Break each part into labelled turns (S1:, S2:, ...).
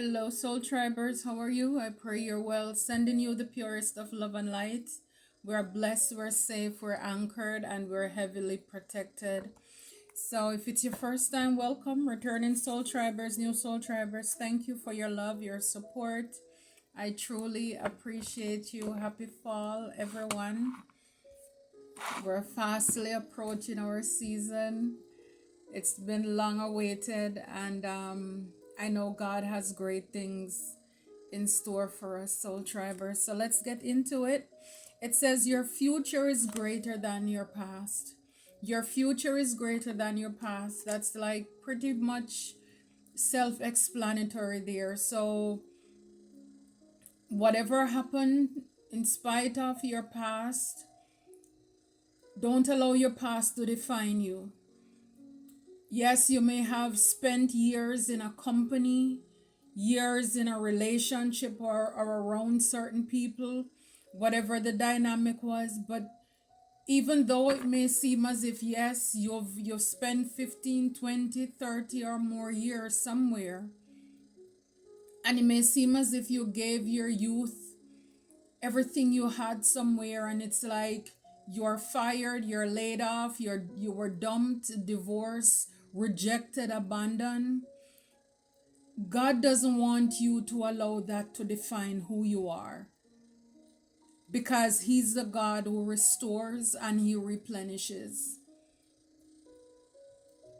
S1: Hello, Soul Tribers. How are you? I pray you're well. Sending you the purest of love and light. We're blessed, we're safe, we're anchored, and we're heavily protected. So, if it's your first time, welcome. Returning Soul Tribers, new Soul Tribers, thank you for your love, your support. I truly appreciate you. Happy fall, everyone. We're fastly approaching our season. It's been long awaited, and I know God has great things in store for us, Soul Tribers. So let's get into it. It says, your future is greater than your past. Your future is greater than your past. That's like pretty much self explanatory there. So, whatever happened in spite of your past, don't allow your past to define you. Yes, you may have spent years in a company, years in a relationship or around certain people, whatever the dynamic was, but even though it may seem as if yes, you've spent 15, 20, 30 or more years somewhere, and it may seem as if you gave your youth everything you had somewhere, and it's like you're fired, you're laid off, you were dumped, divorced, rejected, abandoned. God doesn't want you to allow that to define who you are, because He's the God who restores and He replenishes.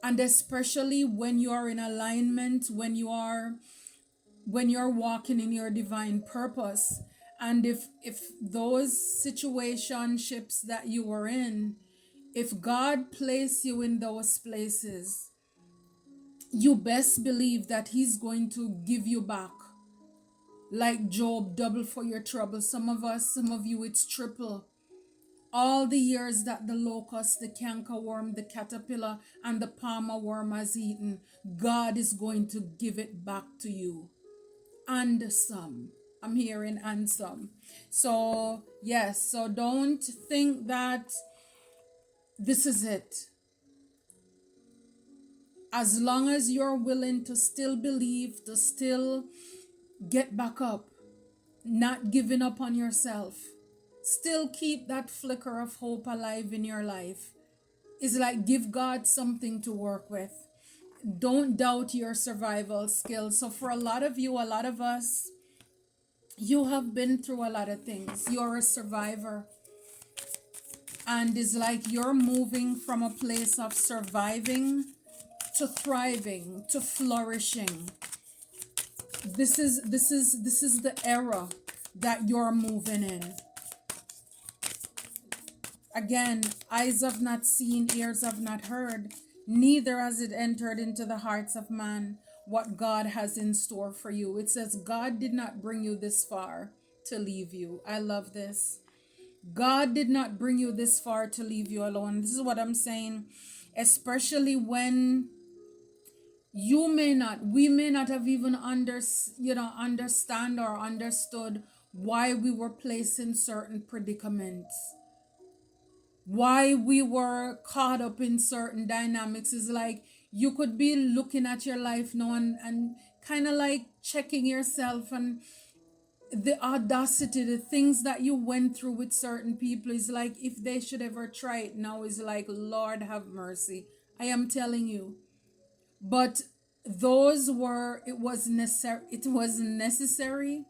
S1: And especially when you are in alignment, when you're walking in your divine purpose, and if those situationships that you were in, if God placed you in those places, you best believe that He's going to give you back, like Job, double for your trouble. Some of you, it's triple. All the years that the locust, the cankerworm, the caterpillar, and the palmer worm has eaten, God is going to give it back to you. And some. I'm hearing and some. So, yes, so don't think that this is it. As long as you're willing to still believe, to still get back up, not giving up on yourself, still keep that flicker of hope alive in your life. It's like give God something to work with. Don't doubt your survival skills. So for a lot of you, a lot of us, you have been through a lot of things. You're a survivor. And it's like you're moving from a place of surviving to thriving, to flourishing. This is the era that you're moving in. Again, eyes have not seen, ears have not heard, neither has it entered into the hearts of man what God has in store for you. It says God did not bring you this far to leave you. I love this. God did not bring you this far to leave you alone. This is what I'm saying, especially when we may not have even understand or understood why we were placed in certain predicaments, why we were caught up in certain dynamics. Is like you could be looking at your life now and kind of like checking yourself, and the audacity, the things that you went through with certain people is like if they should ever try it now, is like Lord have mercy. I am telling you. But it was necessary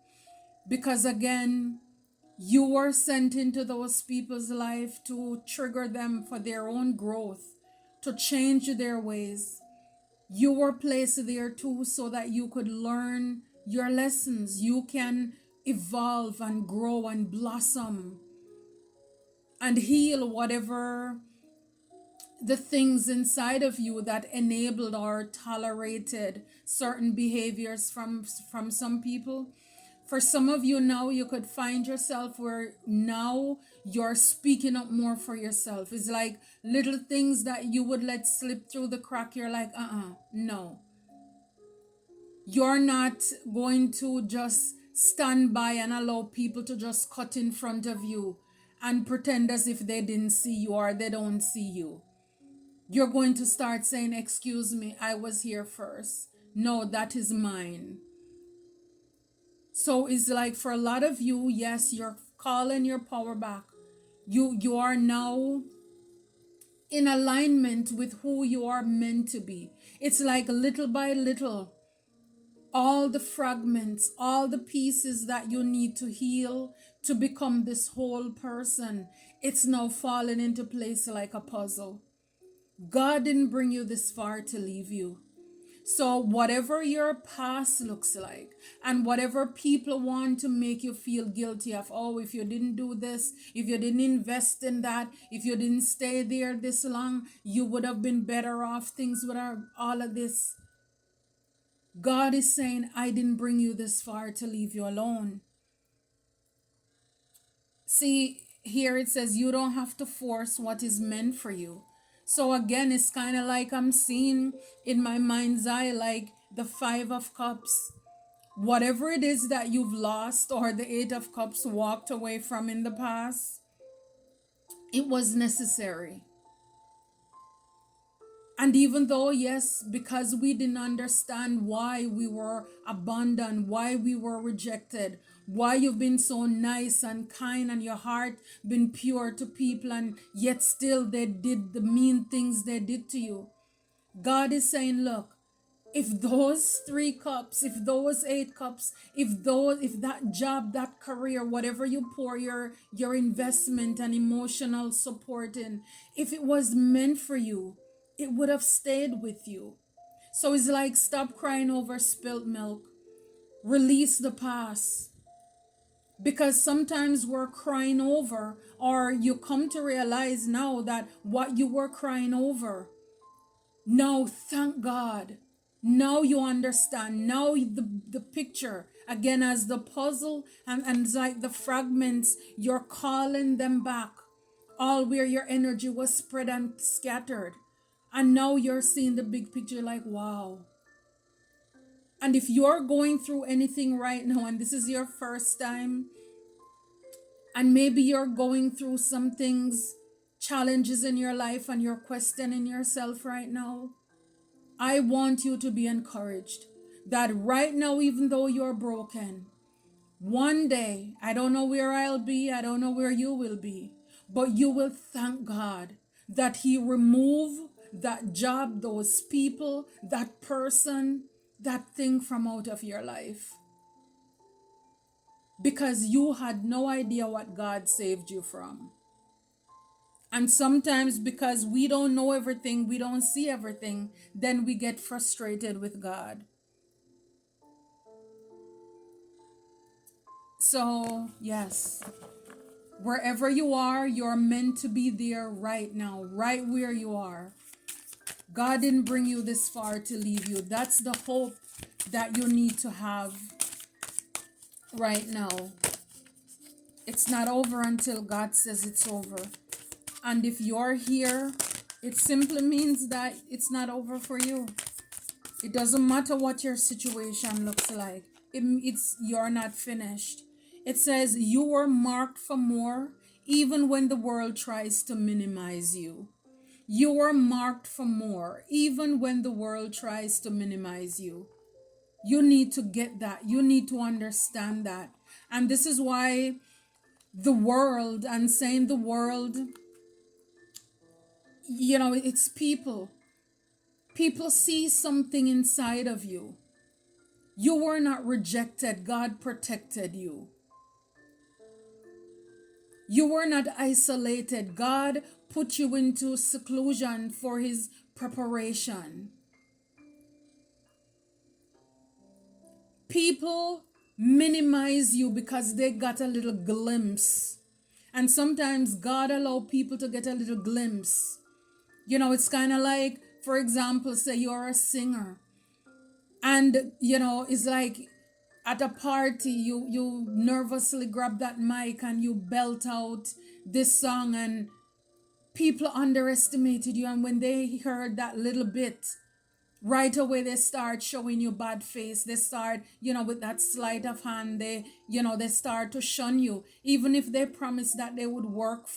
S1: because again, you were sent into those people's life to trigger them for their own growth, to change their ways. You were placed there too so that you could learn your lessons. You can evolve and grow and blossom and heal whatever the things inside of you that enabled or tolerated certain behaviors from some people. For some of you now, you could find yourself where now you're speaking up more for yourself. It's like little things that you would let slip through the crack. You're like, no. You're not going to just stand by and allow people to just cut in front of you and pretend as if they didn't see you or they don't see you. You're going to start saying, excuse me, I was here first. No, that is mine. So it's like for a lot of you, yes, you're calling your power back. You are now in alignment with who you are meant to be. It's like little by little, all the fragments, all the pieces that you need to heal to become this whole person, it's now falling into place like a puzzle. God didn't bring you this far to leave you. So, whatever your past looks like, and whatever people want to make you feel guilty of, oh, if you didn't do this, if you didn't invest in that, if you didn't stay there this long, you would have been better off, things would have, all of this. God is saying, I didn't bring you this far to leave you alone. See, here it says, you don't have to force what is meant for you. So again, it's kind of like I'm seeing in my mind's eye, like the Five of Cups. Whatever it is that you've lost or the Eight of Cups walked away from in the past, it was necessary. And even though, yes, because we didn't understand why we were abandoned, why we were rejected, why you've been so nice and kind and your heart been pure to people, and yet still they did the mean things they did to you. God is saying, look, if those 3 cups, if those 8 cups, if that job, that career, whatever you pour your investment and emotional support in, if it was meant for you, it would have stayed with you. So it's like, stop crying over spilt milk. Release the past. Because sometimes we're crying over, or you come to realize now that what you were crying over, now thank God. Now you understand. Now the picture, again, as the puzzle and it's like the fragments, you're calling them back. All where your energy was spread and scattered. And now you're seeing the big picture like, wow. And if you're going through anything right now, and this is your first time, and maybe you're going through some things, challenges in your life, and you're questioning yourself right now, I want you to be encouraged that right now, even though you're broken, one day, I don't know where I'll be, I don't know where you will be, but you will thank God that He removed that job, those people, that person, that thing from out of your life. Because you had no idea what God saved you from. And sometimes because we don't know everything, we don't see everything, then we get frustrated with God. So, yes, wherever you are, you're meant to be there right now, right where you are. God didn't bring you this far to leave you. That's the hope that you need to have right now. It's not over until God says it's over. And if you're here, it simply means that it's not over for you. It doesn't matter what your situation looks like. You're not finished. It says you were marked for more, even when the world tries to minimize you. You were marked for more, even when the world tries to minimize you. You need to get that. You need to understand that. And this is why the world, and saying the world, it's people. People see something inside of you. You were not rejected. God protected you. You were not isolated. God put you into seclusion for His preparation. People minimize you because they got a little glimpse. And sometimes God allows people to get a little glimpse. It's kind of like, for example, say you're a singer. And, it's like at a party, you nervously grab that mic and you belt out this song, and people underestimated you. And when they heard that little bit, right away they start showing you bad face. They start, with that sleight of hand, they start to shun you. Even if they promised that they would work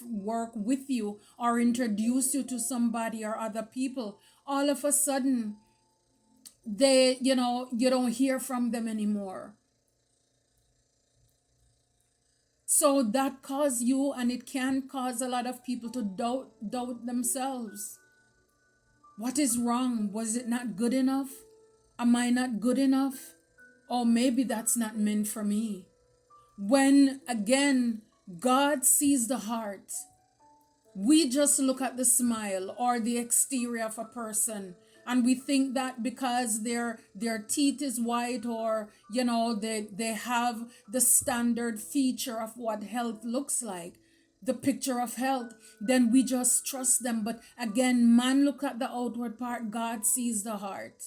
S1: with you or introduce you to somebody or other people, all of a sudden they, you don't hear from them anymore. So that cause you, and it can cause a lot of people to doubt themselves. What is wrong? Was it not good enough? Am I not good enough? Or maybe that's not meant for me. When again, God sees the heart. We just look at the smile or the exterior of a person, and we think that because their teeth is white, or they have the standard feature of what health looks like, the picture of health, then we just trust them. But again, man look at the outward part, God sees the heart.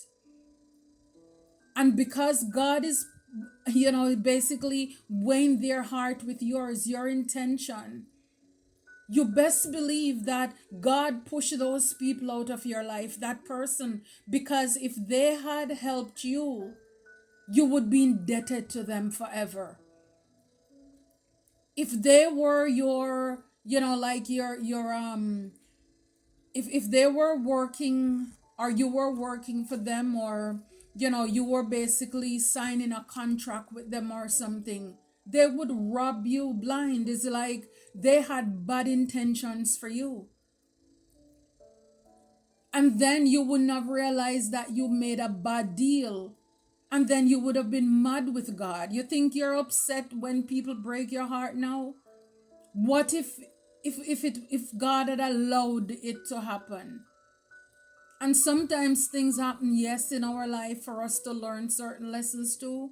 S1: And because God is basically weighing their heart with yours, your intention, you best believe that God pushed those people out of your life, that person, because if they had helped you, you would be indebted to them forever. If they were your, like your if they were working, or you were working for them, or you were basically signing a contract with them or something, they would rob you blind. It's like they had bad intentions for you. And then you wouldn't have realized that you made a bad deal. And then you would have been mad with God. You think you're upset when people break your heart now? What if God had allowed it to happen? And sometimes things happen, yes, in our life for us to learn certain lessons too.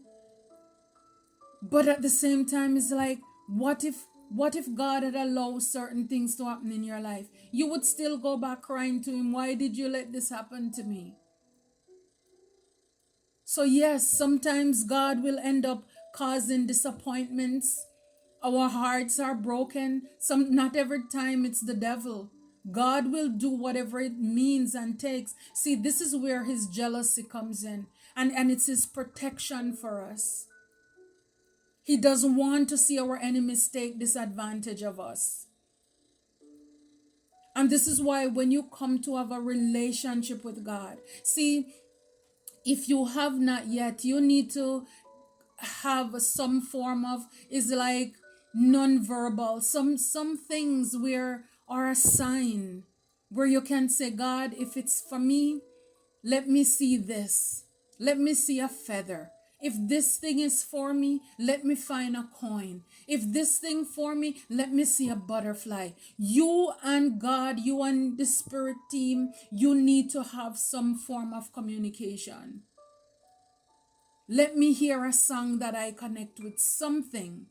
S1: But at the same time, it's like, what if God had allowed certain things to happen in your life? You would still go back crying to him, why did you let this happen to me? So yes, sometimes God will end up causing disappointments. Our hearts are broken. Not every time it's the devil. God will do whatever it means and takes. See, this is where his jealousy comes in. And it's his protection for us. He doesn't want to see our enemies take disadvantage of us. And this is why when you come to have a relationship with God, see, if you have not yet, you need to have some form of, is like non-verbal, some things where are a sign where you can say, God, if it's for me, let me see this, let me see a feather. If this thing is for me, let me find a coin. If this thing for me, let me see a butterfly. You and God, you and the spirit team, you need to have some form of communication. Let me hear a song that I connect with, something.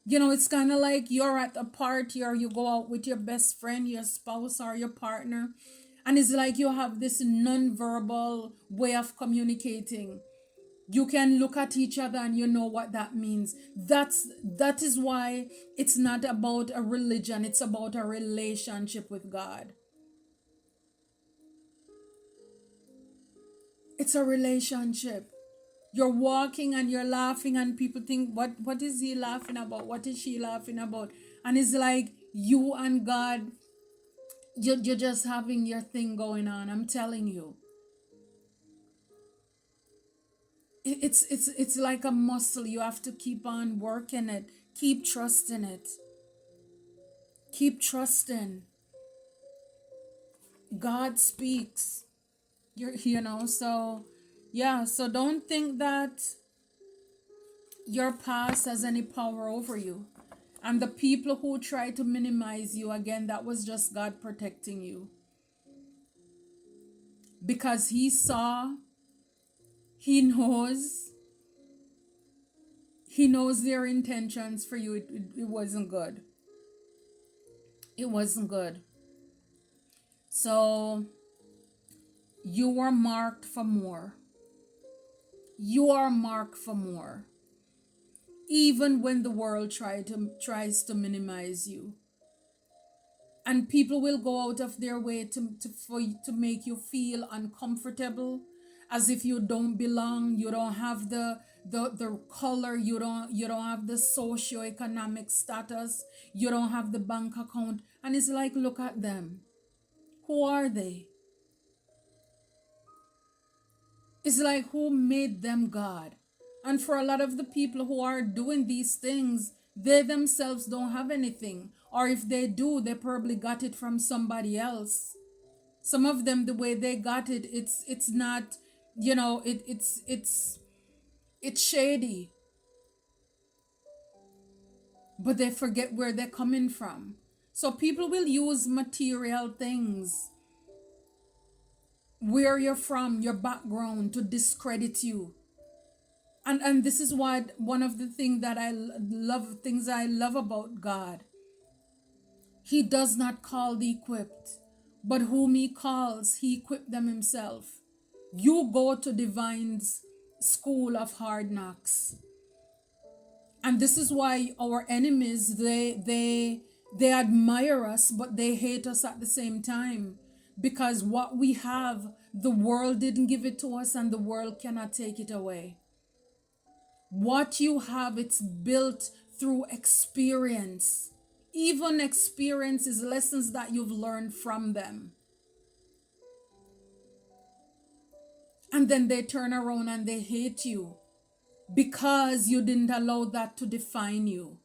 S1: It's kind of like you're at a party, or you go out with your best friend, your spouse, or your partner, and it's like you have this non-verbal way of communicating. You can look at each other and you know what that means. That is why it's not about a religion, it's about a relationship with God. It's a relationship. You're walking and you're laughing, and people think, what is he laughing about? What is she laughing about? And it's like you and God, you're just having your thing going on. I'm telling you. It's like a muscle. You have to keep on working it. Keep trusting it. Keep trusting. God speaks. So yeah, so don't think that your past has any power over you. And the people who try to minimize you, again, that was just God protecting you. Because he saw, he knows, he knows their intentions for you. It wasn't good. It wasn't good. So you are marked for more. You are marked for more. Even when the world tries to minimize you. And people will go out of their way to make you feel uncomfortable, as if you don't belong, you don't have the color, you don't have the socio-economic status, you don't have the bank account. And it's like, look at them. Who are they? It's like, who made them God? And for a lot of the people who are doing these things, They themselves don't have anything. Or if they do, they probably got it from somebody else. Some of them, the way they got it, it's not, it's shady. But they forget where they're coming from. So people will use material things, where you're from, your background, to discredit you. And this is what one of the things I love about God. He does not call the equipped, but whom he calls, he equipped them himself. You go to divine's school of hard knocks. And this is why our enemies, they admire us, but they hate us at the same time. Because what we have, the world didn't give it to us, and the world cannot take it away. What you have, it's built through experience. Even experience is lessons that you've learned from them. And then they turn around and they hate you because you didn't allow that to define you.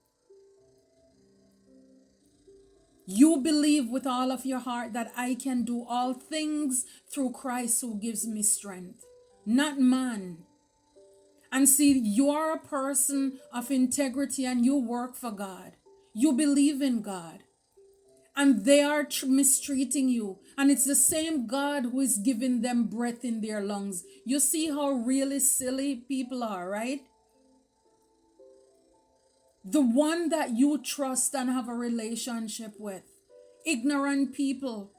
S1: You believe with all of your heart that I can do all things through Christ who gives me strength, not man. And see, you are a person of integrity and you work for God. You believe in God. And they are mistreating you. And it's the same God who is giving them breath in their lungs. You see how really silly people are, right? The one that you trust and have a relationship with. Ignorant people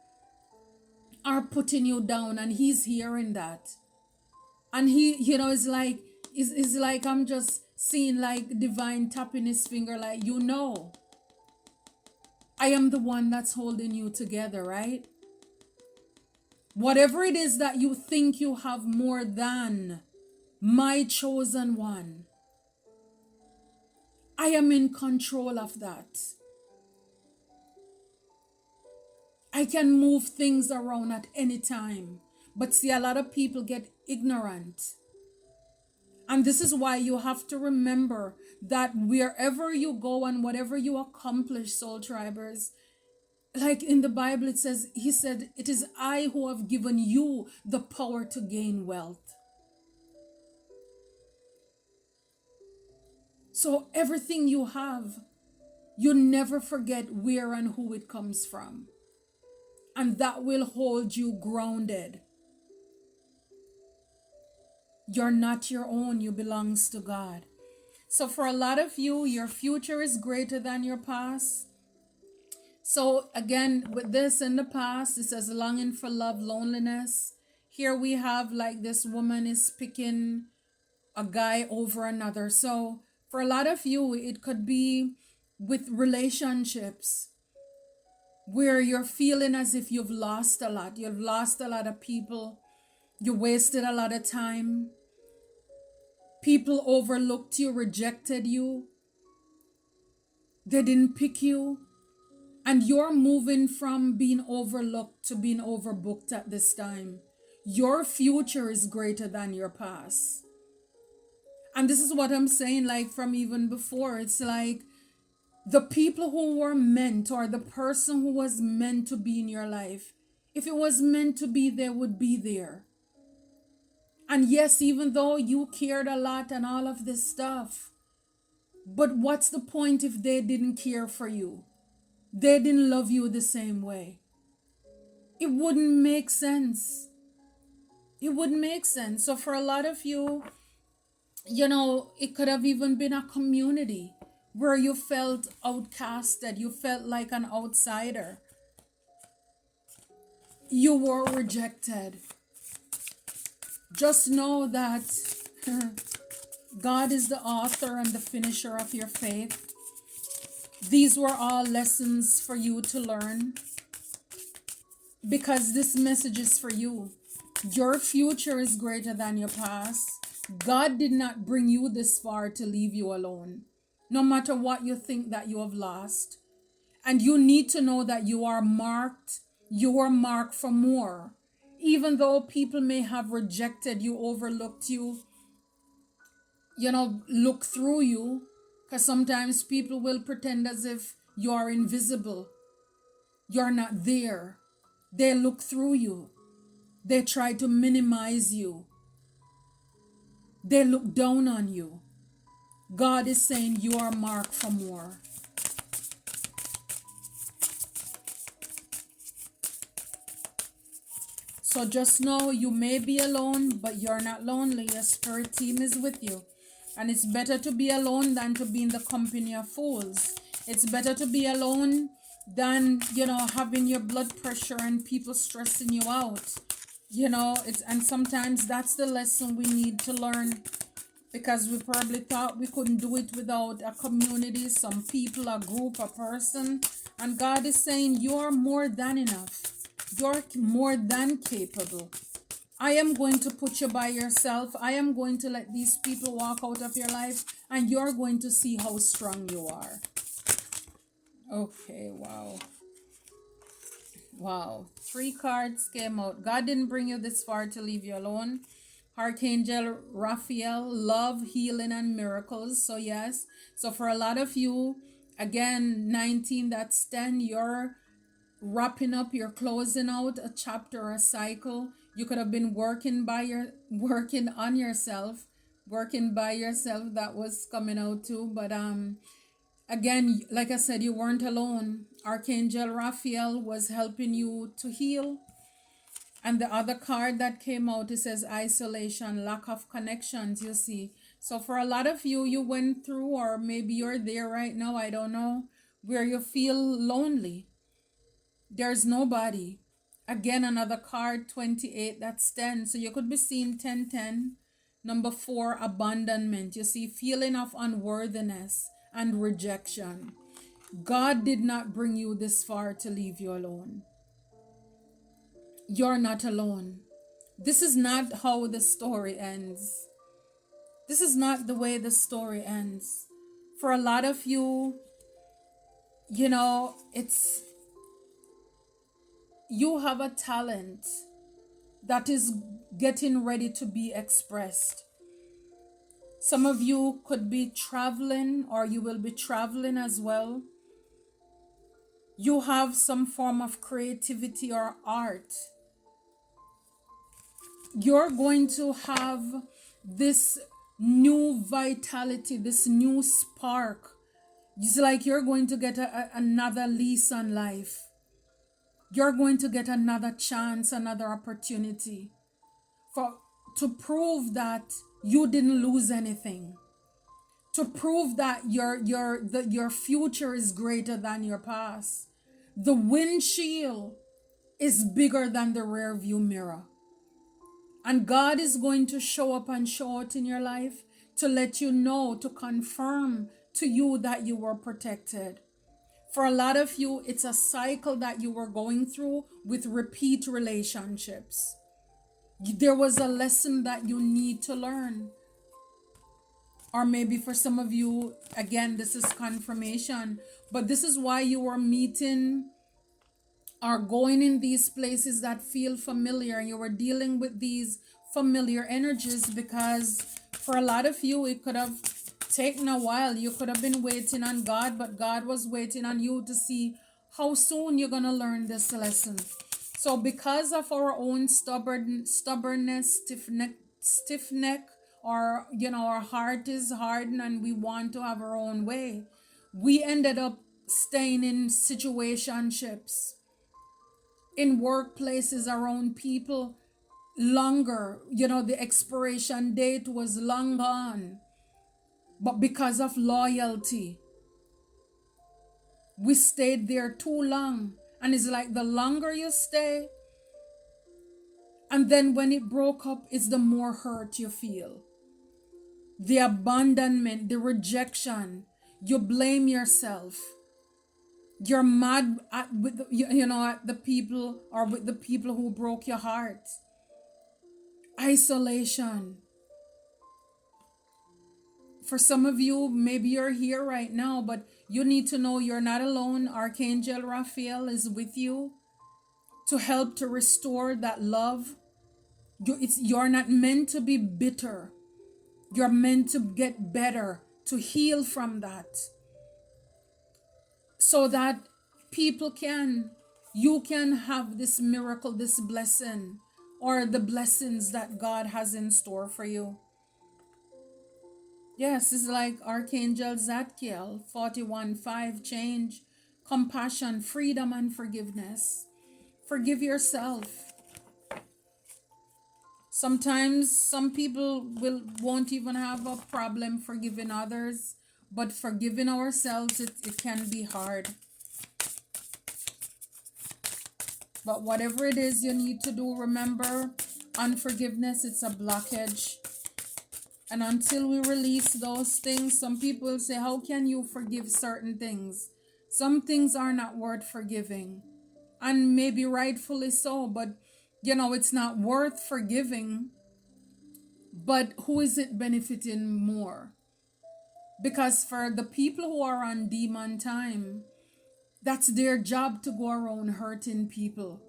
S1: are putting you down, and he's hearing that. And he, is like I'm just seeing like divine tapping his finger, like, I am the one that's holding you together, right? Whatever it is that you think you have more than my chosen one, I am in control of that. I can move things around at any time. But see, a lot of people get ignorant. And this is why you have to remember that wherever you go and whatever you accomplish, soul tribers, like in the Bible it says, he said, it is I who have given you the power to gain wealth. So everything you have, you never forget where and who it comes from. And that will hold you grounded. You're not your own, you belongs to God. So for a lot of you, your future is greater than your past. So again, with this in the past, it says longing for love, loneliness. Here we have like this woman is picking a guy over another. So for a lot of you, it could be with relationships where you're feeling as if you've lost a lot. You've lost a lot of people. You wasted a lot of time. People overlooked you, rejected you. They didn't pick you. And you're moving from being overlooked to being overbooked at this time. Your future is greater than your past. And this is what I'm saying, like from even before. It's like the people who were meant, or the person who was meant to be in your life, if it was meant to be, they would be there. And yes, even though you cared a lot and all of this stuff, but what's the point if they didn't care for you? They didn't love you the same way. It wouldn't make sense. It wouldn't make sense. So for a lot of you, it could have even been a community where you felt outcasted. You felt like an outsider. You were rejected. Just know that God is the author and the finisher of your faith. These were all lessons for you to learn, because this message is for you. Your future is greater than your past. God did not bring you this far to leave you alone, no matter what you think that you have lost. And you need to know that you are marked. You are marked for more. Even though people may have rejected you, overlooked you, look through you, Because sometimes people will pretend as if you are invisible. You're not there. They look through you. They try to minimize you. They look down on you. God is saying you are marked for more. So just know you may be alone, but you're not lonely. Your spirit team is with you. And it's better to be alone than to be in the company of fools. It's better to be alone than, having your blood pressure and people stressing you out. And sometimes that's the lesson we need to learn, because we probably thought we couldn't do it without a community, some people, a group, a person. And God is saying you are more than enough. You're more than capable. I am going to put you by yourself. I am going to let these people walk out of your life, and you're going to see how strong you are. Okay, wow. Wow. 3 cards came out. God didn't bring you this far to leave you alone. Archangel Raphael, love, healing, and miracles. So yes. So for a lot of you, again, 19, that's 10. You're wrapping up, you're closing out a chapter, a cycle. You could have been working on yourself, working by yourself. That was coming out too. But again, like I said, you weren't alone. Archangel Raphael was helping you to heal. And the other card that came out, it says isolation, lack of connections, you see. So for a lot of you, you went through, or maybe you're there right now, I don't know, where you feel lonely. There's nobody. Again, another card, 28, that's 10. So you could be seeing 10, 10. Number 4, abandonment. You see, feeling of unworthiness and rejection. God did not bring you this far to leave you alone. You're not alone. This is not how the story ends. This is not the way the story ends. For a lot of you, it's, you have a talent that is getting ready to be expressed. Some of you could be traveling, or you will be traveling as well. You have some form of creativity or art. You're going to have this new vitality, this new spark. It's like you're going to get another lease on life. You're going to get another chance, another opportunity to prove that you didn't lose anything. To prove that your future is greater than your past. The windshield is bigger than the rear view mirror. And God is going to show up and show out in your life to let you know, to confirm to you that you were protected. For a lot of you, it's a cycle that you were going through with repeat relationships. There was a lesson that you need to learn. Or maybe for some of you, again, this is confirmation, but this is why you were meeting are going in these places that feel familiar. You were dealing with these familiar energies, because for a lot of you, it could have taken a while. You could have been waiting on God, but God was waiting on you to see how soon you're going to learn this lesson. So because of our own stubbornness, stiff neck, or our heart is hardened and we want to have our own way, we ended up staying in situationships, in workplaces, around people longer. The expiration date was long gone. But because of loyalty, we stayed there too long. And it's like the longer you stay, and then when it broke up, it's the more hurt you feel. The abandonment, the rejection, you blame yourself. You're mad at at the people, or with the people who broke your heart. Isolation. For some of you, maybe you're here right now, but you need to know you're not alone. Archangel Raphael is with you to help to restore that love. You're not meant to be bitter. You're meant to get better, to heal from that, so that you can have this miracle, this blessing, or the blessings that God has in store for you. Yes, it's like Archangel Zadkiel 41:5, change, compassion, freedom, and forgiveness. Forgive yourself. Sometimes some people won't even have a problem forgiving others, but forgiving ourselves, it can be hard. But whatever it is you need to do, remember, unforgiveness, it's a blockage. And until we release those things, some people say, how can you forgive certain things? Some things are not worth forgiving. And maybe rightfully so, but it's not worth forgiving. But who is it benefiting more? Because for the people who are on demon time, that's their job to go around hurting people.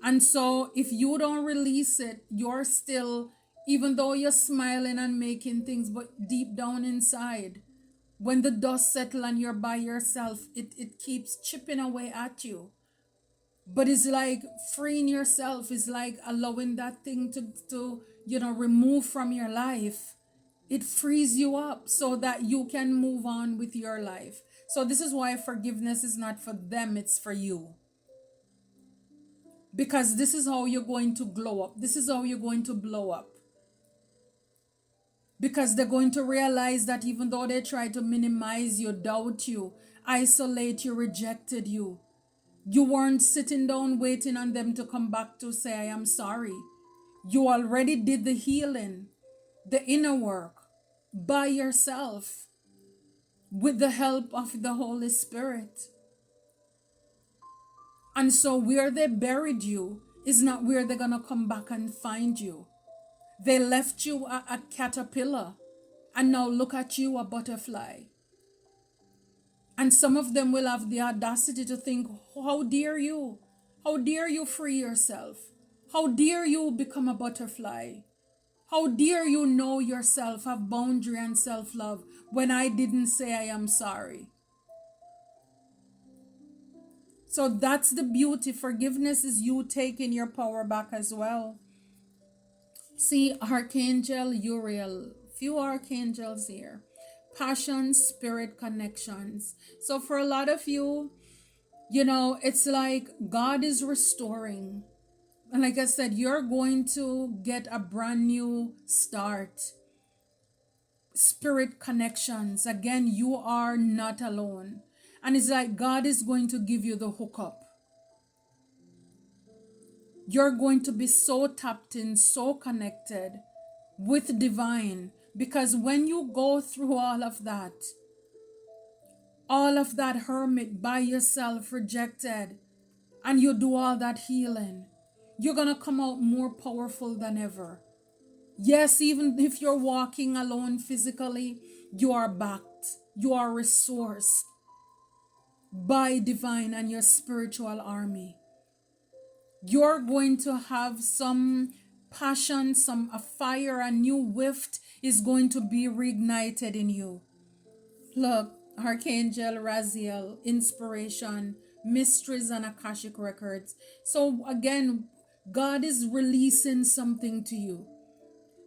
S1: And so if you don't release it, you're still, even though you're smiling and making things, but deep down inside, when the dust settles and you're by yourself, it keeps chipping away at you. But it's like freeing yourself, is like allowing that thing to remove from your life. It frees you up so that you can move on with your life. So this is why forgiveness is not for them, it's for you. Because this is how you're going to glow up. This is how you're going to blow up. Because they're going to realize that even though they try to minimize you, doubt you, isolate you, rejected you, you weren't sitting down waiting on them to come back to say, I am sorry. You already did the healing, the inner work, by yourself, with the help of the Holy Spirit. And so where they buried you is not where they're going to come back and find you. They left you a caterpillar, and now look at you, a butterfly. And some of them will have the audacity to think, how dare you? How dare you free yourself? How dare you become a butterfly? How dare you know yourself, have boundary and self-love, when I didn't say I am sorry? So that's the beauty. Forgiveness is you taking your power back as well. See, Archangel Uriel, few archangels here. Passion, spirit connections. So for a lot of you, it's like God is restoring. And like I said, you're going to get a brand new start. Spirit connections. Again, you are not alone. And it's like God is going to give you the hookup. You're going to be so tapped in, so connected with divine. Because when you go through all of that hermit by yourself, rejected, and you do all that healing, you're going to come out more powerful than ever. Yes, even if you're walking alone physically, you are backed, you are resourced by divine and your spiritual army. You're going to have some passion, a fire, a new wift is going to be reignited in you. Look, Archangel Raziel, inspiration, mysteries, and Akashic records. So again, God is releasing something to you.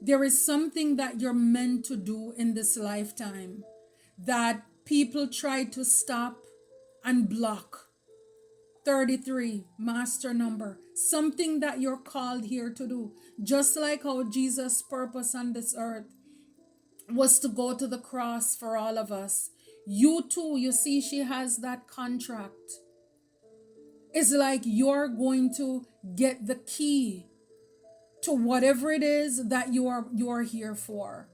S1: There is something that you're meant to do in this lifetime that people try to stop and block. 33, master number. Something that you're called here to do. Just like how Jesus' purpose on this earth was to go to the cross for all of us. You too, you see, she has that contract. It's like you're going to get the key to whatever it is that you're here for.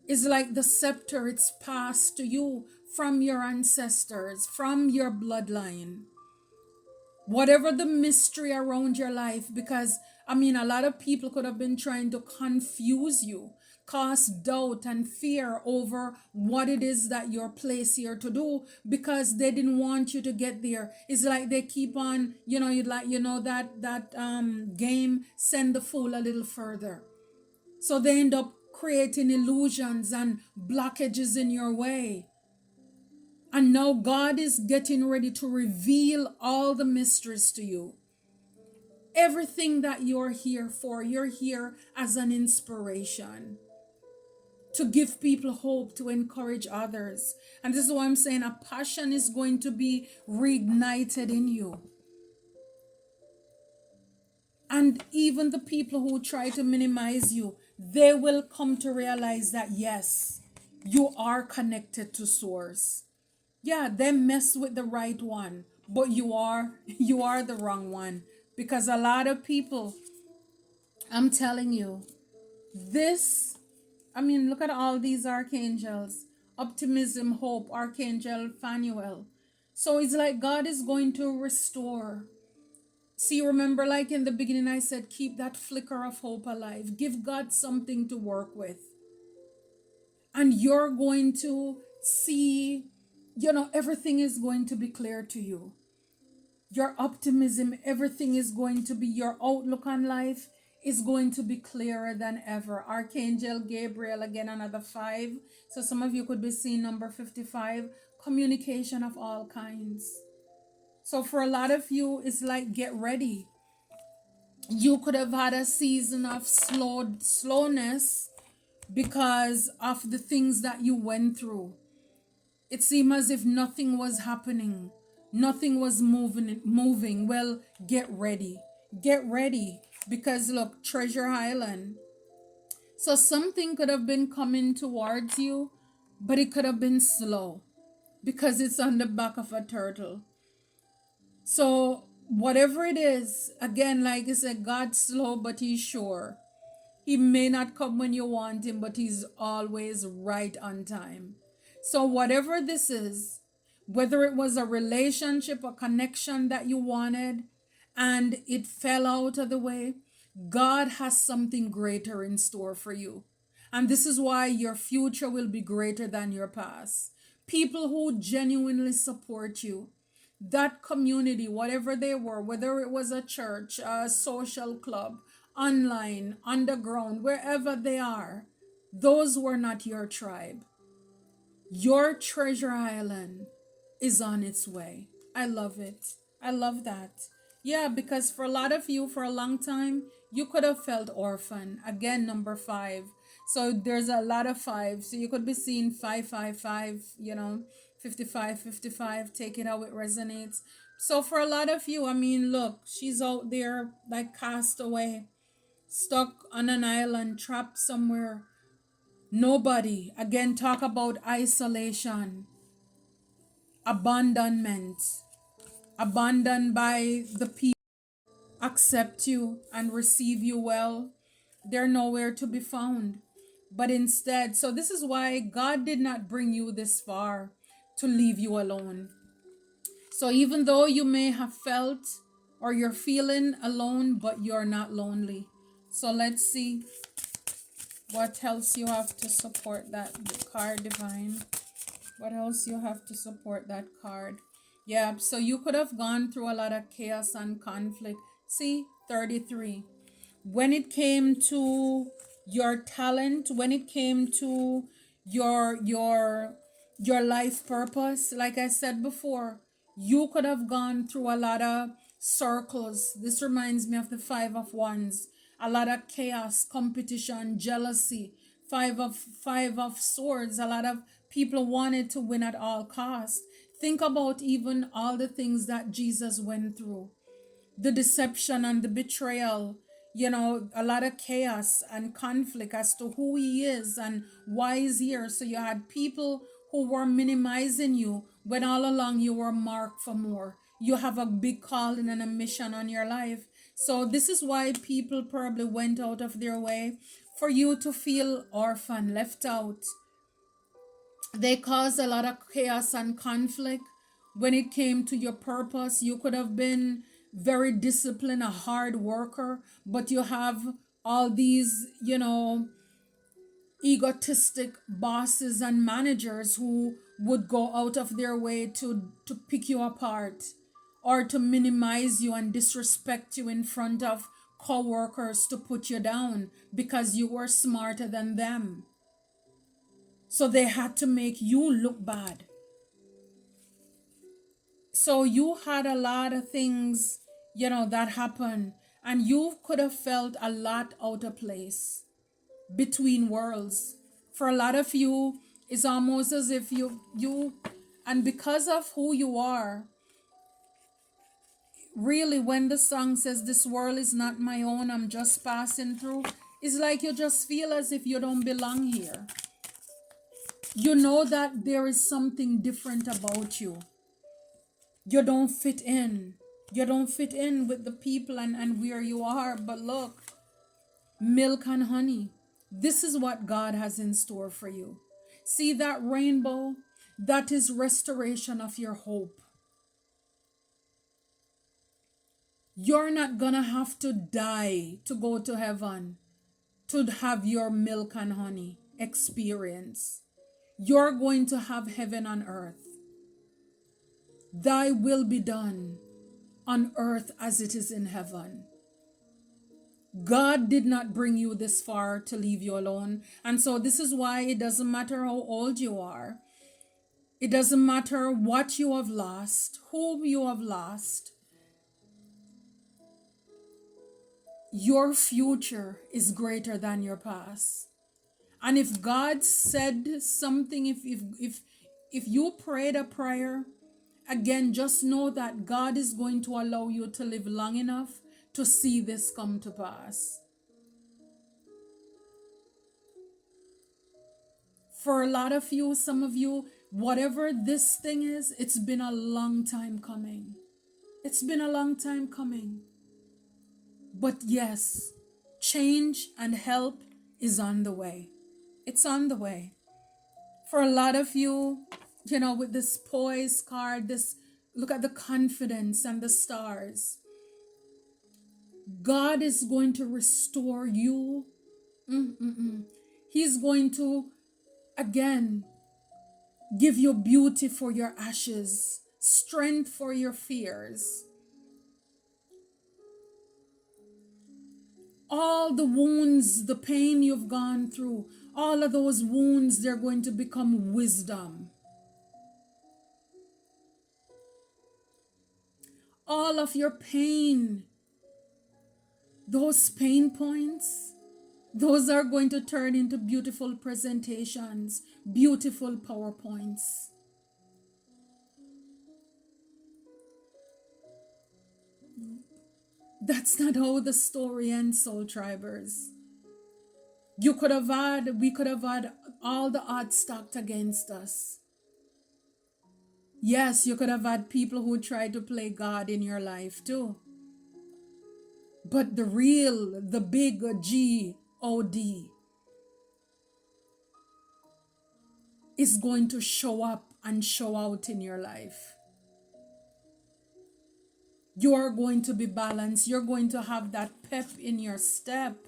S1: It's like the scepter, it's passed to you from your ancestors, from your bloodline. Whatever the mystery around your life, because a lot of people could have been trying to confuse you, cast doubt and fear over what it is that you're placed here to do, because they didn't want you to get there. It's like they keep on, that game, send the fool a little further. So they end up creating illusions and blockages in your way. And now God is getting ready to reveal all the mysteries to you. Everything that you're here for, you're here as an inspiration to give people hope, to encourage others. And this is why I'm saying a passion is going to be reignited in you. And even the people who try to minimize you, they will come to realize that yes, you are connected to source. Yeah, they mess with the right one, but you are the wrong one. Because a lot of people, I'm telling you, look at all these archangels. Optimism, hope, Archangel Phanuel. So it's like God is going to restore. See, remember, like in the beginning, I said, keep that flicker of hope alive. Give God something to work with. And you're going to see, everything is going to be clear to you. Your optimism, everything is going to be, your outlook on life is going to be clearer than ever. Archangel Gabriel, again, another 5. So some of you could be seeing number 55, communication of all kinds. So for a lot of you, it's like, get ready. You could have had a season of slowness because of the things that you went through. It seemed as if nothing was happening. Nothing was moving. Well, get ready. Get ready. Because look, Treasure Island. So something could have been coming towards you, but it could have been slow because it's on the back of a turtle. So whatever it is, again, like I said, God's slow, but he's sure. He may not come when you want him, but he's always right on time. So whatever this is, whether it was a relationship, a connection that you wanted, and it fell out of the way, God has something greater in store for you. And this is why your future will be greater than your past. People who genuinely support you, that community, whatever they were, whether it was a church, a social club, online, underground, wherever they are, those were not your tribe. Your treasure island is on its way. I love it. I love that. Yeah, because for a lot of you, for a long time, you could have felt orphan. Again, number 5. So there's a lot of 5. So you could be seeing 555, 55, 55. Take it how it resonates. So for a lot of you, look, she's out there like cast away, stuck on an island, trapped somewhere. Nobody. Again, talk about isolation, abandonment, abandoned by the people accept you and receive you well. They're nowhere to be found. But instead, so this is why God did not bring you this far to leave you alone. So even though you may have felt or you're feeling alone, but you're not lonely. So let's see what else you have to support that card, Divine. What else you have to support that card? Yeah, so you could have gone through a lot of chaos and conflict. See, 33. When it came to your talent, when it came to your life purpose, like I said before, you could have gone through a lot of circles. This reminds me of the 5 of Wands. A lot of chaos, competition, jealousy. Five of Swords. A lot of people wanted to win at all costs. Think about even all the things that Jesus went through. The deception and the betrayal, a lot of chaos and conflict as to who he is and why he's here. So you had people who were minimizing you when all along you were marked for more. You have a big calling and a mission on your life. So this is why people probably went out of their way for you to feel orphan, left out. They caused a lot of chaos and conflict. When it came to your purpose, you could have been very disciplined, a hard worker, but you have all these, egotistic bosses and managers who would go out of their way to pick you apart or to minimize you and disrespect you in front of co-workers to put you down because you were smarter than them. So they had to make you look bad. So you had a lot of things, that happened, and you could have felt a lot out of place between worlds. For a lot of you, it's almost as if and because of who you are, really, when the song says, "This world is not my own, I'm just passing through," it's like you just feel as if you don't belong here. You know that there is something different about you. You don't fit in. You don't fit in with the people and where you are. But look, milk and honey. This is what God has in store for you. See that rainbow? That is restoration of your hope. You're not gonna have to die to go to heaven to have your milk and honey experience. You're going to have heaven on earth. Thy will be done on earth as it is in heaven. God did not bring you this far to leave you alone. And so this is why it doesn't matter how old you are. It doesn't matter what you have lost, whom you have lost. Your future is greater than your past. And if God said something, if you prayed a prayer, again, just know that God is going to allow you to live long enough to see this come to pass. For a lot of you, some of you, whatever this thing is, it's been a long time coming. It's been a long time coming. But yes, change and help is on the way. It's on the way. For a lot of you, with this poise card, look at the confidence and the stars. God is going to restore you. He's going to, again, give you beauty for your ashes, strength for your fears. All the wounds, the pain you've gone through, all of those wounds, they're going to become wisdom. All of your pain, those pain points, those are going to turn into beautiful presentations, beautiful PowerPoints. That's not how the story ends, Soul Tribers. We could have had all the odds stacked against us. Yes, you could have had people who tried to play God in your life too. But the big God is going to show up and show out in your life. You are going to be balanced. You're going to have that pep in your step.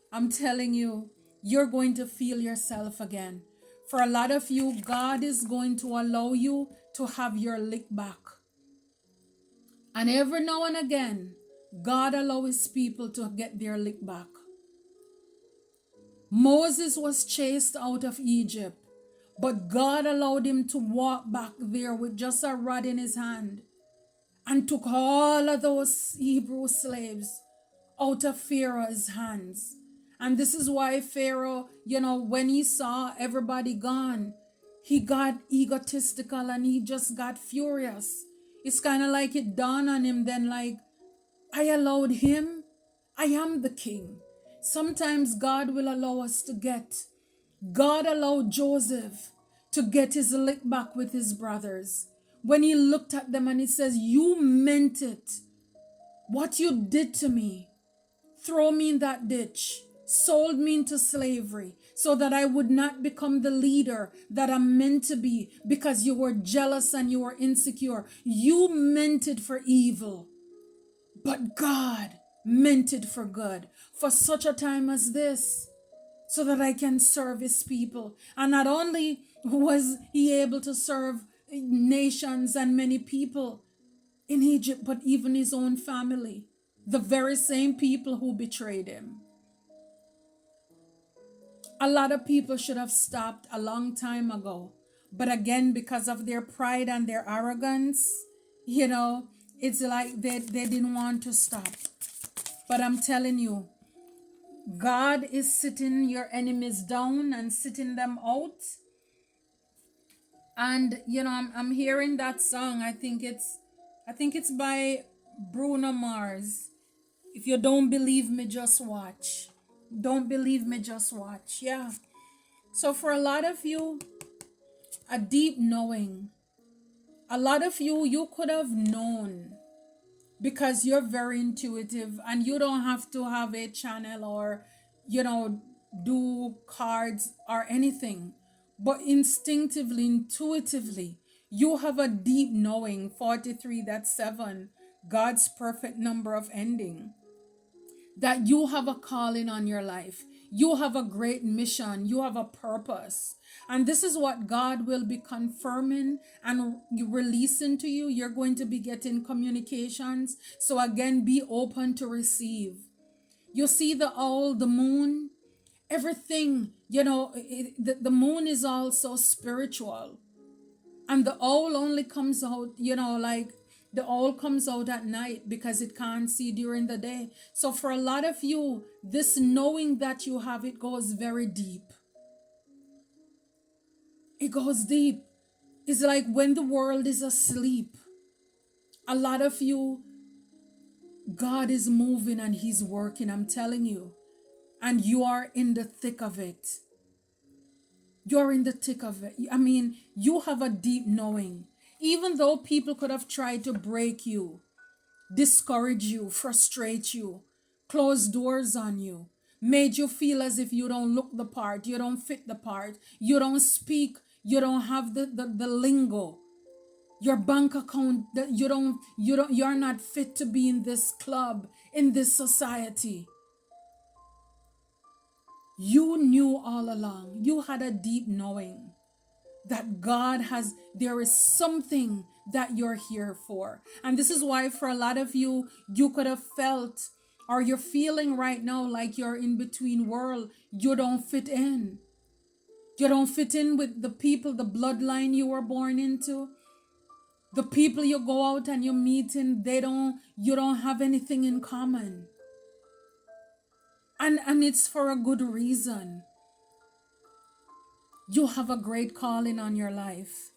S1: I'm telling you, you're going to feel yourself again. For a lot of you, God is going to allow you to have your lick back. And every now and again, God allows people to get their lick back. Moses was chased out of Egypt, but God allowed him to walk back there with just a rod in his hand and took all of those Hebrew slaves out of Pharaoh's hands. And this is why Pharaoh, when he saw everybody gone, he got egotistical and he just got furious. It's kind of like it dawned on him then, like, I allowed him. I am the king. Sometimes God will allow us to God allowed Joseph to get his lick back with his brothers. When he looked at them and he says, you meant it. What you did to me. Throw me in that ditch. Sold me into slavery so that I would not become the leader that I'm meant to be because you were jealous and you were insecure. You meant it for evil. But God meant it for good, for such a time as this, so that I can serve his people. And not only was he able to serve nations and many people in Egypt, but even his own family. The very same people who betrayed him. A lot of people should have stopped a long time ago. But again, because of their pride and their arrogance, it's like they didn't want to stop. But I'm telling you, God is sitting your enemies down and sitting them out. And I'm hearing that song. I think it's by Bruno Mars. If you don't believe me, just watch. Don't believe me, just watch. Yeah. So for a lot of you, a deep knowing. A lot of you could have known, because you're very intuitive and you don't have to have a channel or do cards or anything, but instinctively, intuitively, you have a deep knowing. 43, that's 7, God's perfect number of ending, that you have a calling on your life. You have a great mission. You have a purpose. And this is what God will be confirming and releasing to you. You're going to be getting communications. So again, be open to receive. You see the owl, the moon, everything, the moon is also spiritual. And the owl only comes out, like the owl comes out at night because it can't see during the day. So for a lot of you, this knowing that you have, it goes very deep. It goes deep. It's like when the world is asleep, a lot of you, God is moving and he's working, I'm telling you. And you are in the thick of it. You're in the thick of it. I mean, you have a deep knowing. Even though people could have tried to break you, discourage you, frustrate you, close doors on you, made you feel as if you don't look the part, you don't fit the part, you don't speak, you don't have the lingo, your bank account, that you're not fit to be in this club, in this society. You knew all along. You had a deep knowing that there is something that you're here for. And this is why for a lot of you, you could have felt, or you're feeling right now like you're in between world. You don't fit in. You don't fit in with the people, the bloodline you were born into. The people you go out and you meet in, you don't have anything in common. And it's for a good reason. You have a great calling on your life.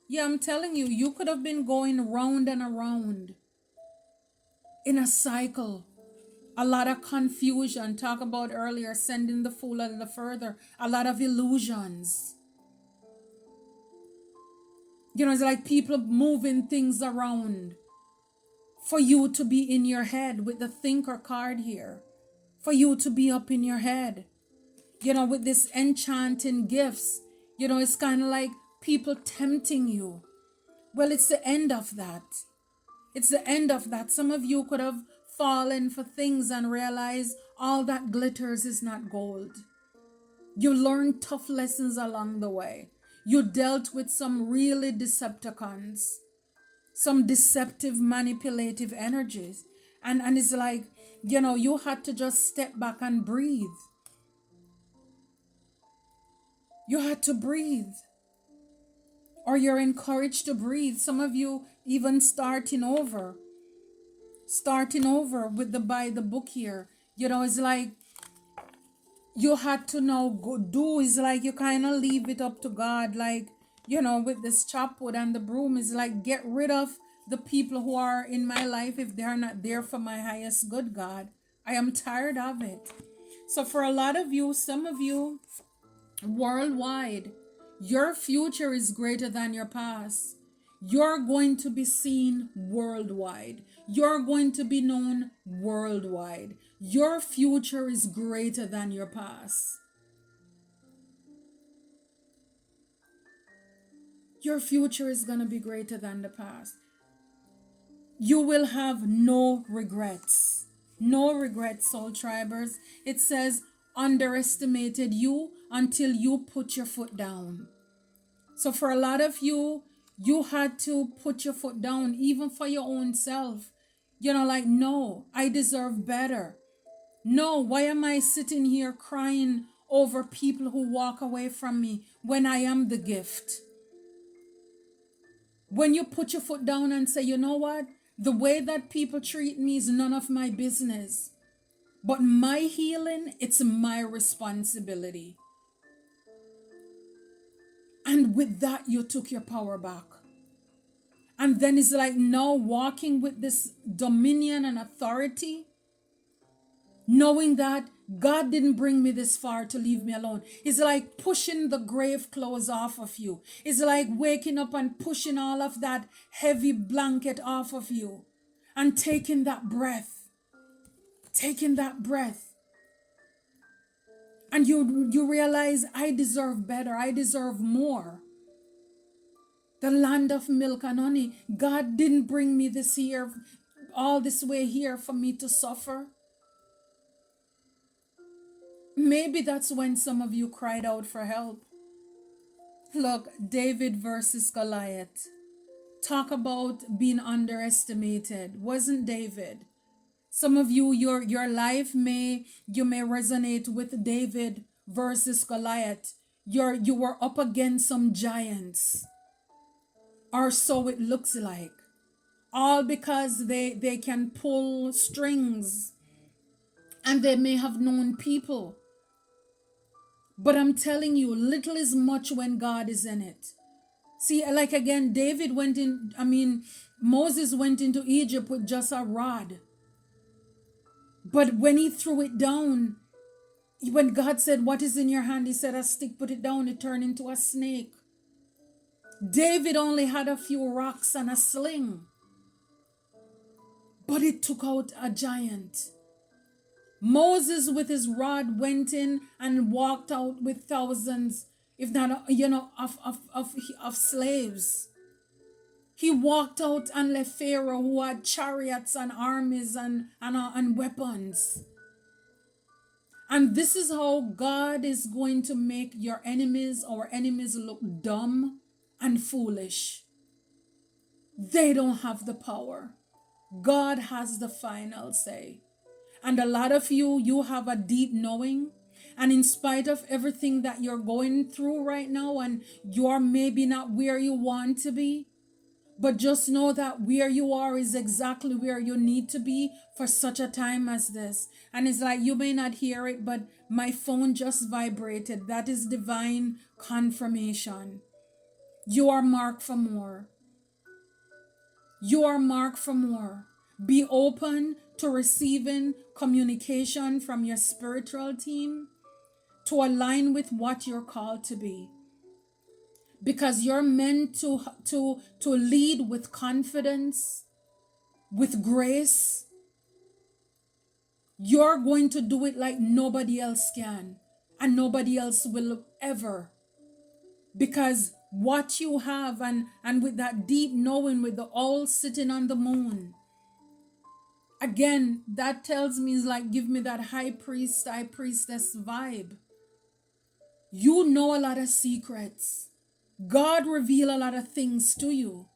S1: Yeah, I'm telling you, you could have been going round and around in a cycle. A lot of confusion. Talk about earlier, sending the fool a little further. A lot of illusions. It's like people moving things around for you to be in your head with the thinker card here. For you to be up in your head. With this enchanting gifts. It's kind of like people tempting you. Well, it's the end of that. It's the end of that. Some of you could have fallen for things and realized all that glitters is not gold. You learned tough lessons along the way. You dealt with some really Decepticons, some deceptive, manipulative energies. And it's like, you had to just step back and breathe. You had to breathe. Or you're encouraged to breathe. Some of you even starting over with by the book here. It's like you had to now go do. Is like you kind of leave it up to God. Like, with this chopwood and the broom, is like, get rid of the people who are in my life if they're not there for my highest good, God. I am tired of it. So for a lot of you, some of you, worldwide, your future is greater than your past. You're going to be seen worldwide. You're going to be known worldwide. Your future is greater than your past. Your future is going to be greater than the past. You will have no regrets. No regrets, soul tribers. It says, underestimated you until you put your foot down. So for a lot of you, you had to put your foot down even for your own self. Like, no, I deserve better. No, why am I sitting here crying over people who walk away from me when I am the gift? When you put your foot down and say, you know what? The way that people treat me is none of my business. But my healing, it's my responsibility. And with that, you took your power back. And then it's like now walking with this dominion and authority, knowing that God didn't bring me this far to leave me alone. It's like pushing the grave clothes off of you. It's like waking up and pushing all of that heavy blanket off of you and taking that breath. Taking that breath. And you realize, I deserve better. I deserve more. The land of milk and honey. God didn't bring me all this way here for me to suffer. Maybe that's when some of you cried out for help. Look, David versus Goliath. Talk about being underestimated. Wasn't David? Some of you, your life you may resonate with David versus Goliath. You were up against some giants. Or so it looks like. All because they can pull strings and they may have known people. But I'm telling you, little is much when God is in it. See, like again, Moses went into Egypt with just a rod. But when he threw it down, when God said, what is in your hand? He said, a stick, put it down, it turned into a snake. David only had a few rocks and a sling, but it took out a giant. Moses with his rod went in and walked out with thousands, if not, of slaves. He walked out and left Pharaoh, who had chariots and armies and weapons. And this is how God is going to make our enemies look dumb and foolish. They don't have the power. God has the final say. And a lot of you have a deep knowing. And in spite of everything that you're going through right now, and you're maybe not where you want to be, but just know that where you are is exactly where you need to be for such a time as this. And it's like, you may not hear it, but my phone just vibrated. That is divine confirmation. You are marked for more. You are marked for more. Be open to receiving communication from your spiritual team to align with what you're called to be. Because you're meant to lead with confidence, with grace. You're going to do it like nobody else can, and nobody else will ever. Because what you have, and with that deep knowing, with the owl sitting on the moon, again, that tells me, is like, give me that high priestess vibe. You know a lot of secrets. God reveal a lot of things to you.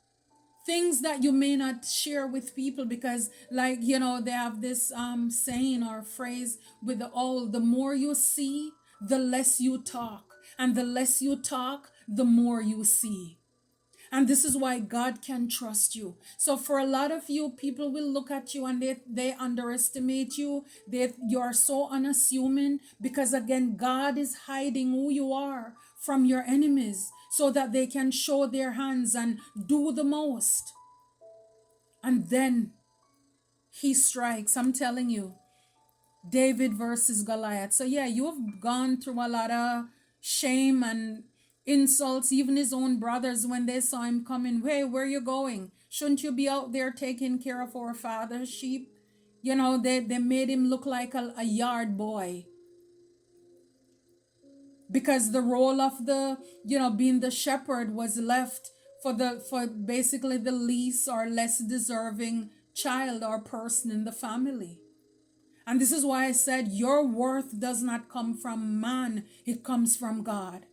S1: Things that you may not share with people because, like, they have this saying or phrase with the owl: the more you see, the less you talk. And the less you talk, the more you see. And this is why God can trust you. So for a lot of you, people will look at you and they underestimate you. You're so unassuming because, again, God is hiding who you are from your enemies so that they can show their hands and do the most. And then he strikes. I'm telling you, David versus Goliath. So yeah, you've gone through a lot of shame and insults. Even his own brothers, when they saw him coming, hey, where are you going? Shouldn't you be out there taking care of our father's sheep? They made him look like a yard boy. Because the role of being the shepherd was left for basically the least or less deserving child or person in the family. And this is why I said your worth does not come from man, it comes from God.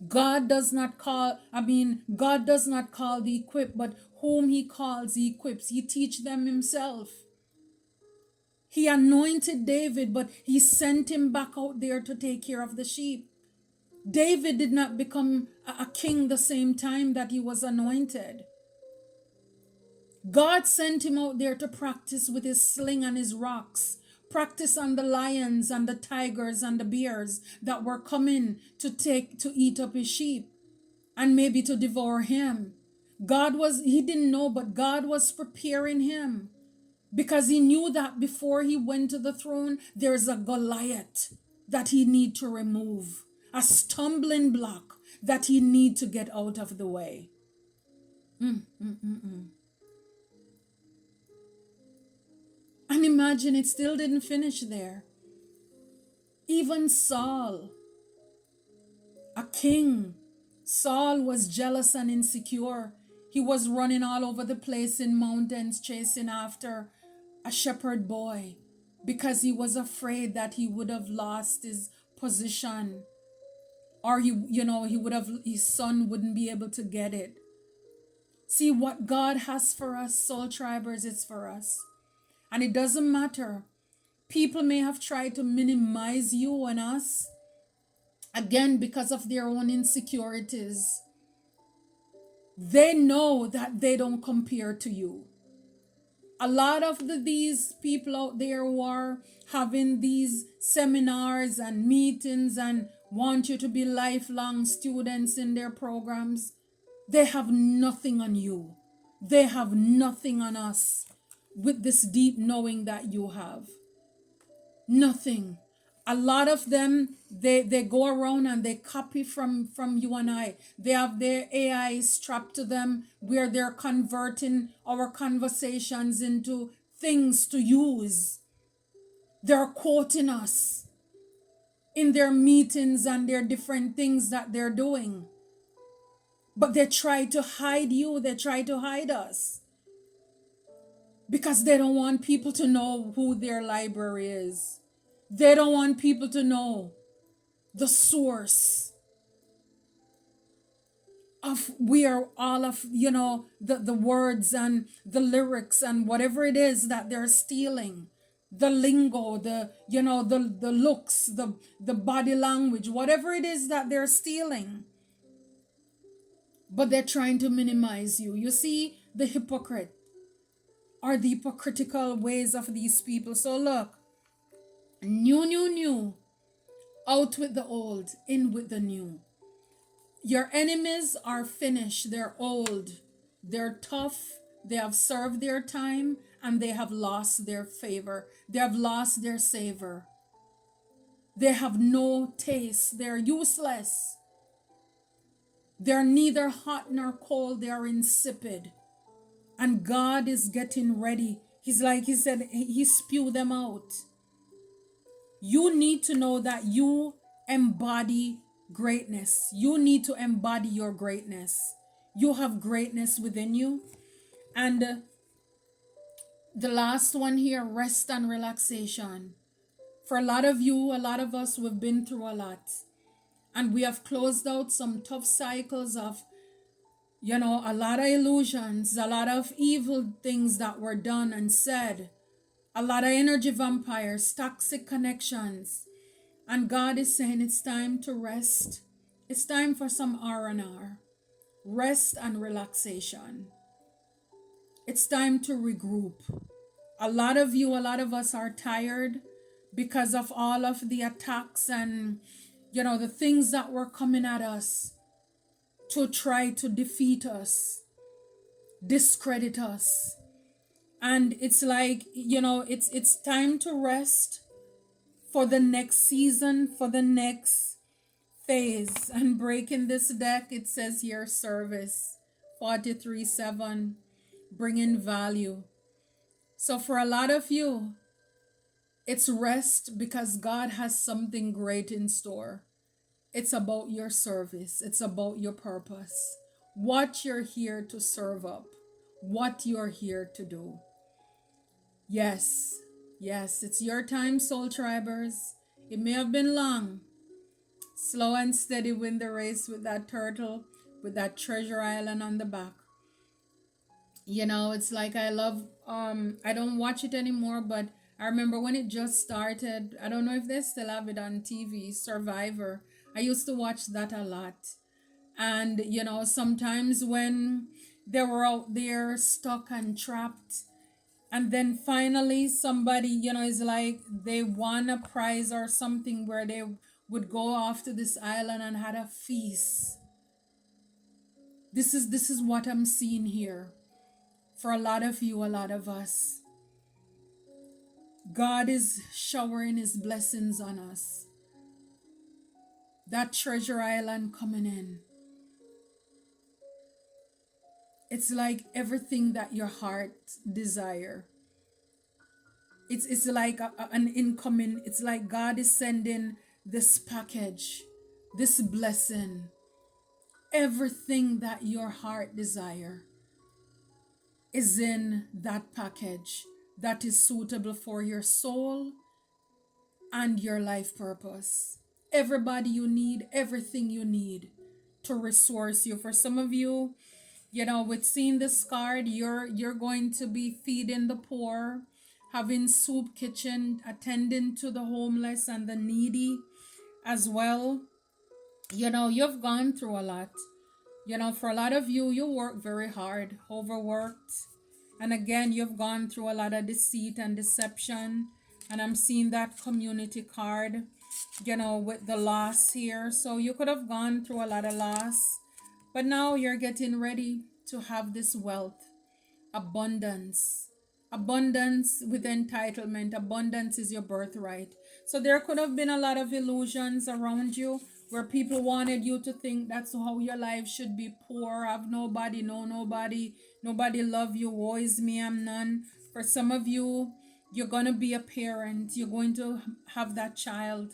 S1: God does not call the equipped, but whom he calls, he equips. He teach them himself. He anointed David, but he sent him back out there to take care of the sheep. David did not become a king the same time that he was anointed. God sent him out there to practice with his sling and his rocks, practice on the lions and the tigers and the bears that were coming to eat up his sheep and maybe to devour him. He didn't know, but God was preparing him because he knew that before he went to the throne, there's a Goliath that he need to remove, a stumbling block that he need to get out of the way. And imagine, it still didn't finish there. Even Saul, a king, Saul was jealous and insecure. He was running all over the place in mountains chasing after a shepherd boy because he was afraid that he would have lost his position, or his son wouldn't be able to get it. See, what God has for us, soul tribers, it's for us. And it doesn't matter. People may have tried to minimize you and us, again, because of their own insecurities. They know that they don't compare to you. A lot of these people out there who are having these seminars and meetings and want you to be lifelong students in their programs, they have nothing on you. They have nothing on us with this deep knowing that you have. Nothing. A lot of them, they go around and they copy from you and I. They have their AI strapped to them where they're converting our conversations into things to use. They're quoting us in their meetings and their different things that they're doing. But they try to hide you. They try to hide us because they don't want people to know who their library is. They don't want people to know the source of where all of, the words and the lyrics and whatever it is that they're stealing, the lingo, the looks, the body language, whatever it is that they're stealing. But they're trying to minimize you. You see the hypocrite or the hypocritical ways of these people. So look, new. Out with the old, in with the new. Your enemies are finished. They're old. They're tough. They have served their time and they have lost their favor. They have lost their savor. They have no taste. They're useless. They're neither hot nor cold. They are insipid. And God is getting ready. He said, he spewed them out. You need to know that you embody greatness. You need to embody your greatness. You have greatness within you. And the last one here, rest and relaxation. For a lot of you, a lot of us, we've been through a lot. And we have closed out some tough cycles of, a lot of illusions, a lot of evil things that were done and said. A lot of energy vampires, toxic connections. And God is saying it's time to rest. It's time for some R&R. Rest and relaxation. It's time to regroup. A lot of us are tired because of all of the attacks and, the things that were coming at us to try to defeat us, discredit us. And it's like, it's time to rest for the next season, for the next phase. And breaking this deck, it says here, service, 43-7, bringing value. So for a lot of you, it's rest because God has something great in store. It's about your service. It's about your purpose. What you're here to serve up. What you're here to do. Yes, it's your time, soul tribers. It may have been long, Slow and steady win the race with that turtle, with that treasure island on the back. You know, it's like I love I don't watch it anymore, but I remember when it just started. I don't know if they still have it on TV, Survivor. I used to watch that a lot. And you know, sometimes when they were out there stuck and trapped, and then finally somebody, you know, is like they won a prize or something where they would go off to this island and had a feast. This is what I'm seeing here for a lot of you, a lot of us. God is showering his blessings on us. That treasure island coming in. It's like everything that your heart desire. It's like an incoming. It's like God is sending this package, this blessing, everything that your heart desire is in that package that is suitable for your soul and your life purpose. Everybody you need, everything you need to resource you. For some of you, you know, with seeing this card, you're going to be feeding the poor, having soup kitchen, attending to the homeless and the needy as well. You know, you've gone through a lot. You know, for a lot of you, you work very hard, overworked. And again, you've gone through a lot of deceit and deception. And I'm seeing that community card, you know, with the loss here. So you could have gone through a lot of loss. But now you're getting ready to have this wealth, abundance. Abundance with entitlement. Abundance is your birthright. So there could have been a lot of illusions around you where people wanted you to think that's how your life should be: poor, have nobody, know nobody, nobody love you, woe is me, I'm none. For some of you, you're going to be a parent. You're going to have that child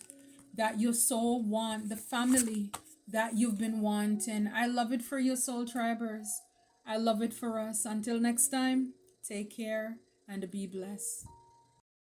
S1: that you so want, the family that you've been wanting. I love it for you, soul tribers. I love it for us. Until next time, take care and be blessed.